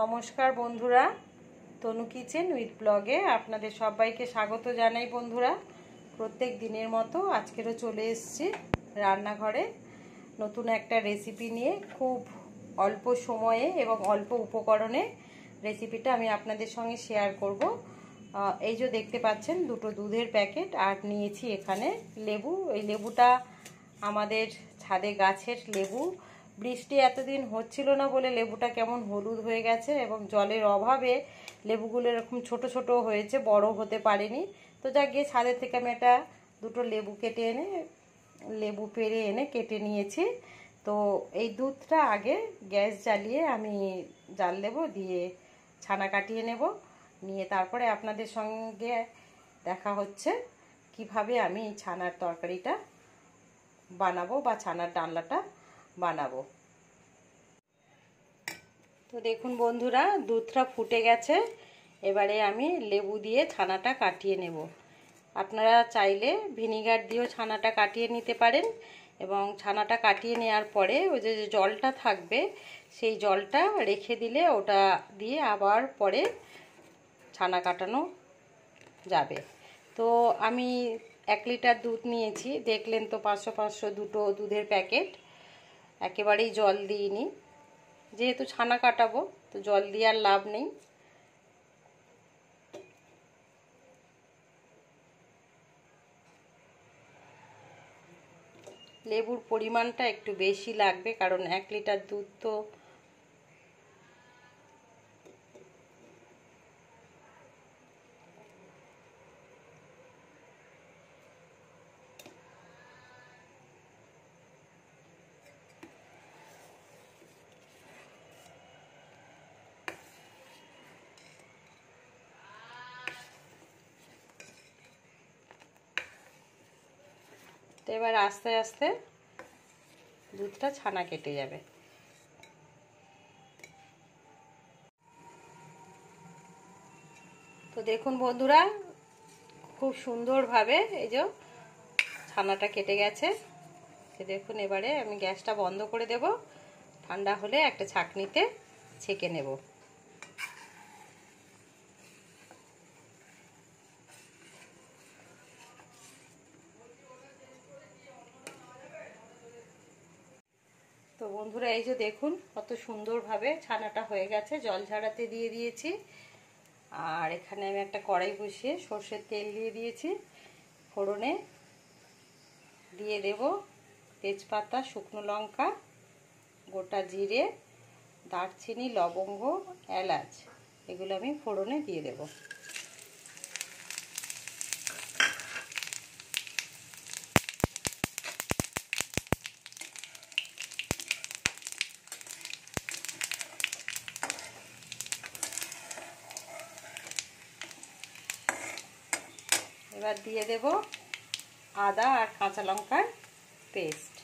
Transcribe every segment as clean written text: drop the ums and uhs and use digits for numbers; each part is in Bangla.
নমস্কার বন্ধুরা, তনু কিচেন উইথ ব্লগে আপনাদের সবাইকে স্বাগত জানাই। বন্ধুরা, প্রত্যেক দিনের মতো আজকেরও চলে এসেছি রান্নাঘরে নতুন একটা রেসিপি নিয়ে। খুব অল্প সময়ে এবং অল্প উপকরণে রেসিপিটা আমি আপনাদের সঙ্গে শেয়ার করব। এই যে দেখতে পাচ্ছেন, দুটো দুধের প্যাকেট আর নিয়েছি এখানে লেবু। এই লেবুটা আমাদের ছাদে গাছের লেবু। বৃষ্টি এতদিন হচ্ছিল না বলে লেবুটা কেমন হলুদ হয়ে গেছে এবং জলের অভাবে লেবুগুলো এরকম ছোট ছোট হয়েছে, বড় হতে পারেনি। তো যা গিয়ে ছাদের থেকে আমি দুটো লেবু কেটে এনে লেবু পেড়ে এনে কেটে নিয়েছি। তো এই দুধটা আগে গ্যাস জ্বালিয়ে আমি জাল দেব, দিয়ে ছানা কাটিয়ে নেব, নিয়ে তারপরে আপনাদের সঙ্গে দেখা হচ্ছে কিভাবে আমি ছানার তরকারিটা বানাবো বা ছানার ডালনাটা বানাবো। তো দেখুন বন্ধুরা, দুধটা ফুটে গেছে। এবারে আমি লেবু দিয়ে ছানাটা কাটিয়ে নেব। আপনারা চাইলে ভিনিগার দিয়েও ছানাটা কাটিয়ে নিতে পারেন এবং ছানাটা কাটিয়ে নেওয়ার পরে ওই যে জলটা থাকবে সেই জলটা রেখে দিলে ওটা দিয়ে আবার পরে ছানা কাটানো যাবে। তো আমি 1 লিটার দুধ নিয়েছি, দেখলেন তো 500 দুটো দুধের প্যাকেট। একেবারেই জল দিইনি, যেহেতু ছানা কাটাবো তো জল দিয়ে আর লাভ নেই। লেবুর পরিমাণটা একটু বেশি লাগবে, কারণ 1 লিটার দুধ তো তো এবার আস্তে আস্তে দুধটা ছানা কেটে যাবে। তো দেখুন বন্ধুরা, খুব সুন্দরভাবে এই যে ছানাটা কেটে গেছে। দেখুন, এবারে আমি গ্যাসটা বন্ধ করে দেব, ঠান্ডা হলে একটা ছাঁকনিতে ছেঁকে নেব। তো বন্ধুরা, এই যে দেখুন কত সুন্দরভাবে ছানাটা হয়ে গেছে। জল ঝাড়াতে দিয়ে দিয়েছি, আর এখানে আমি একটা কড়াই বসিয়ে সর্ষের তেল দিয়ে দিয়েছি। ফোড়নে দিয়ে দেব তেজপাতা, শুকনো লঙ্কা, গোটা জিরে, দারচিনি, লবঙ্গ, এলাচ, এগুলো আমি ফোড়নে দিয়ে দেব। এবার দিয়ে দেব আদা আর কাঁচা লঙ্কার পেস্ট।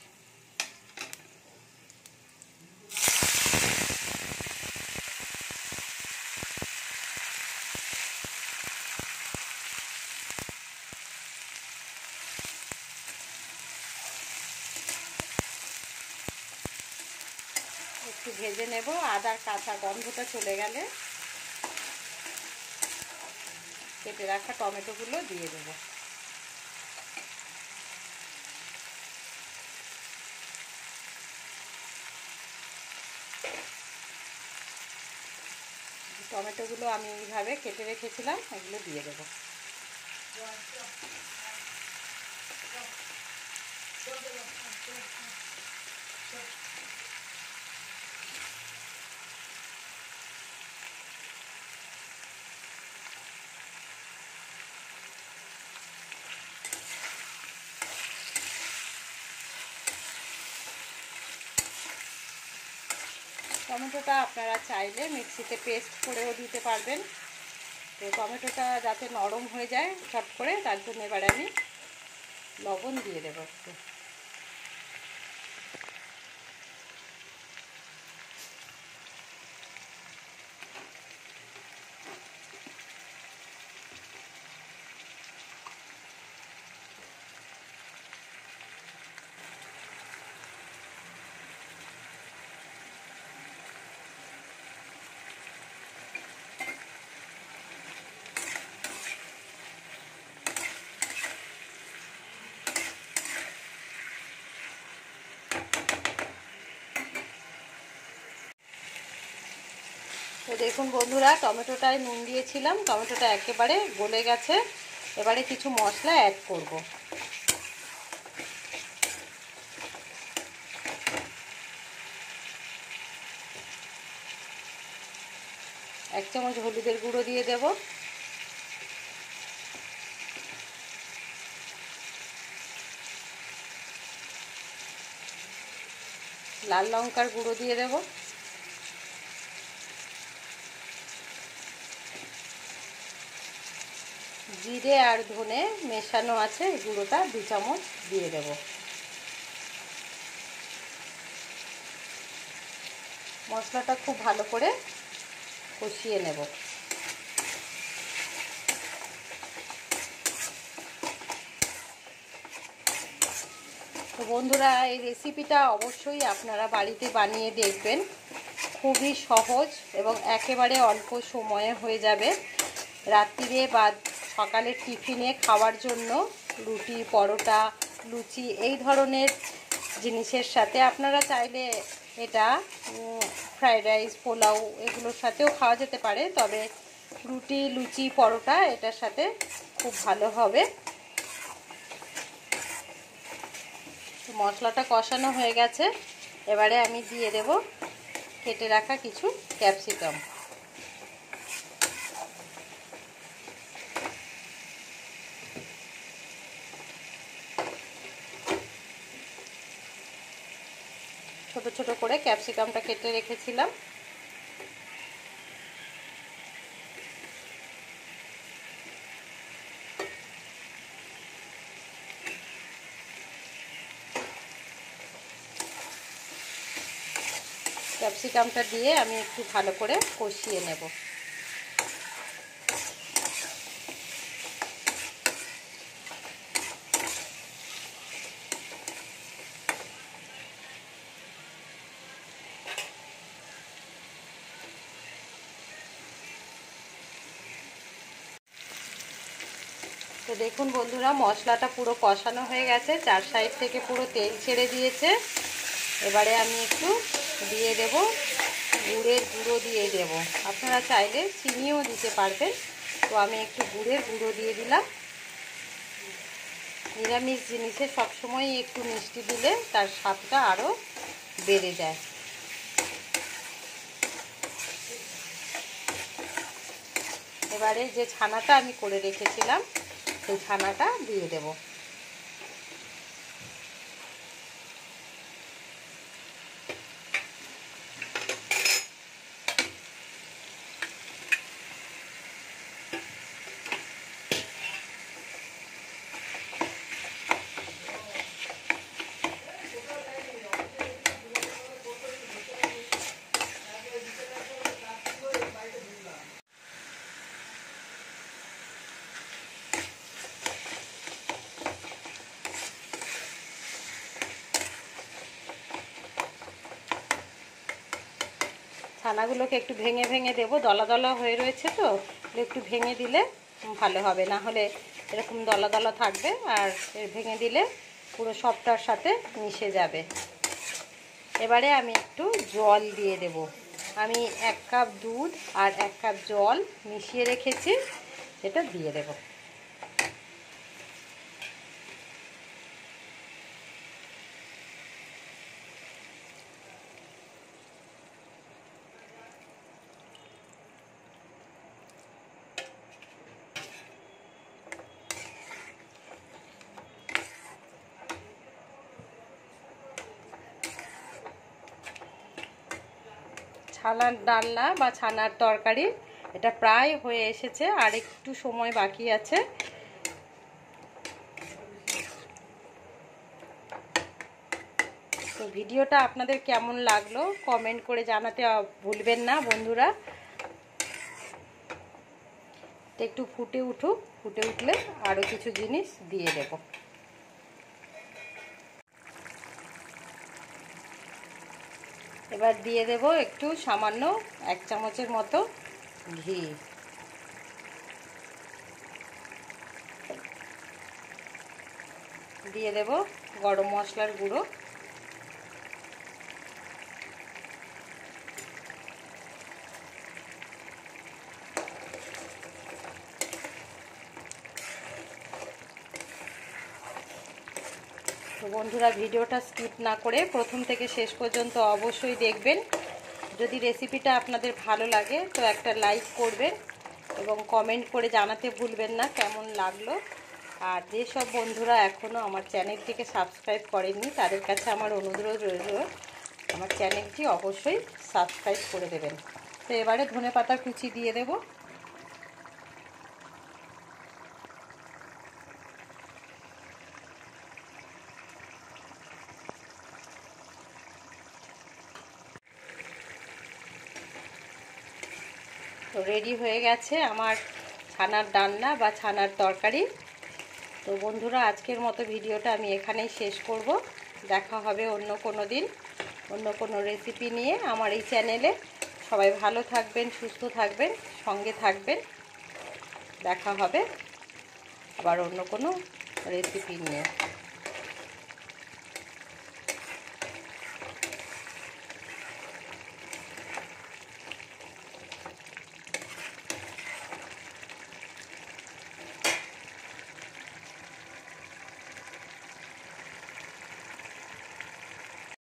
একটু ভেজে নেব, আদার কাঁচা গন্ধটা চলে গেলে কেটে রাখা টমেটোগুলো দিয়ে দেব। টমেটোগুলো আমি এইভাবে কেটে রেখেছিলাম, এগুলো দিয়ে দেব। টমেটোটা আপনারা চাইলে মিক্সিতে পেস্ট করেও দিতে পারবেন। তো টমেটোটা যাতে নরম হয়ে যায় চট করে, তার জন্য এবার আমি লবণ দিয়ে দেবো একটু। তো দেখুন বন্ধুরা, টমেটোটায় নুন দিয়েছিলাম, টমেটোটা একেবারে গলে গেছে। এবারে কিছু মশলা অ্যাড করব। এক চামচ হলুদের গুঁড়ো দিয়ে দেব, লাল লঙ্কার গুঁড়ো দিয়ে দেব, জিরে আর ধনে মেশানো আছে, এই গুঁড়োটা 2 চামচ দিয়ে দেব। মশলাটা খুব ভালো করে কষিয়ে নেব। তো বন্ধুরা, এই রেসিপিটা অবশ্যই আপনারা বাড়িতে বানিয়ে দেখবেন। খুবই সহজ এবং একেবারে অল্প সময়ে হয়ে যাবে। রাত্রিরে বা সকালের টিফিনে খাওয়ার জন্য রুটি, পরোটা, লুচি এই ধরনের জিনিসের সাথে আপনারা চাইলে এটা ফ্রাইড রাইস, পোলাও এগুলোর সাথেও খাওয়া যেতে পারে। তবে রুটি, লুচি, পরোটা এটার সাথে খুব ভালো হবে। মশলাটা কষানো হয়ে গেছে, এবারে আমি দিয়ে দেব কেটে রাখা কিছু ক্যাপসিকাম। ছোট ছোট করে ক্যাপসিকামটা কেটে রেখেছিলাম। ক্যাপসিকামটা দিয়ে আমি একটু ভালো করে কষিয়ে নেব। তো দেখুন বন্ধুরা, মশলাটা পুরো কষানো হয়ে গেছে, 4 সাইড থেকে পুরো তেল ছেড়ে দিয়েছে। এবারে আমি একটু দিয়ে দেব গুড়ের গুঁড়ো দিয়ে দেব। আপনারা চাইলে চিনিও দিতে পারবেন, তো আমি একটু গুড়ের গুঁড়ো দিয়ে দিলাম। নিরামিষ জিনিসে সবসময় একটু মিষ্টি দিলে তার স্বাদটা আরও বেড়ে যায়। এবারে যে ছানাটা আমি করে রেখেছিলাম সেই ছানাটা দিয়ে দেব। ছানাগুলোকে একটু ভেঙে ভেঙে দেবো, দলা দলা হয়ে রয়েছে, তো একটু ভেঙে দিলে ভালো হবে, না হলে এরকম দলা দলা থাকবে আর ভেঙে দিলে পুরো সবটার সাথে মিশে যাবে। এবারে আমি একটু জল দিয়ে দেব। আমি 1 কাপ দুধ আর 1 কাপ জল মিশিয়ে রেখেছি, এটা দিয়ে দেব। ছানার ডালনা বা ছানার তরকারি এটা প্রায় হয়ে এসেছে, আর একটু সময় বাকি আছে। তো ভিডিওটা আপনাদের কেমন লাগলো কমেন্ট করে জানাতে ভুলবেন না বন্ধুরা। একটু ফুটে উঠুক, ফুটে উঠলে আরও কিছু জিনিস দিয়ে দেব। এবার দিয়ে দেব একটু সামান্য 1 চামচের মতো ঘি। দিয়ে দেব গরম মশলার গুঁড়ো, বন্ধুরা ভিডিওটা স্কিপ না করে প্রথম থেকে শেষ পর্যন্ত অবশ্যই দেখবেন। যদি রেসিপিটা আপনাদের ভালো লাগে তো একটা লাইক করবেন এবং কমেন্ট করে জানাতে ভুলবেন না কেমন লাগলো। আর যেসব বন্ধুরা এখনও আমার চ্যানেলটিকে সাবস্ক্রাইব করেননি তাদের কাছে আমার অনুরোধ রইল আমার চ্যানেলটি অবশ্যই সাবস্ক্রাইব করে দেবেন। তো এবারে ধনেপাতা কুচি দিয়ে দেব। তো রেডি হয়ে গেছে আমার ছানার ডালনা বা ছানার তরকারি। তো বন্ধুরা আজকের মতো ভিডিওটা আমি এখানেই শেষ করব। দেখা হবে অন্য কোনো দিন অন্য কোনো রেসিপি নিয়ে আমার এই চ্যানেলে। সবাই ভালো থাকবেন, সুস্থ থাকবেন, সঙ্গে থাকবেন। দেখা হবে আবার অন্য কোনো রেসিপি নিয়ে।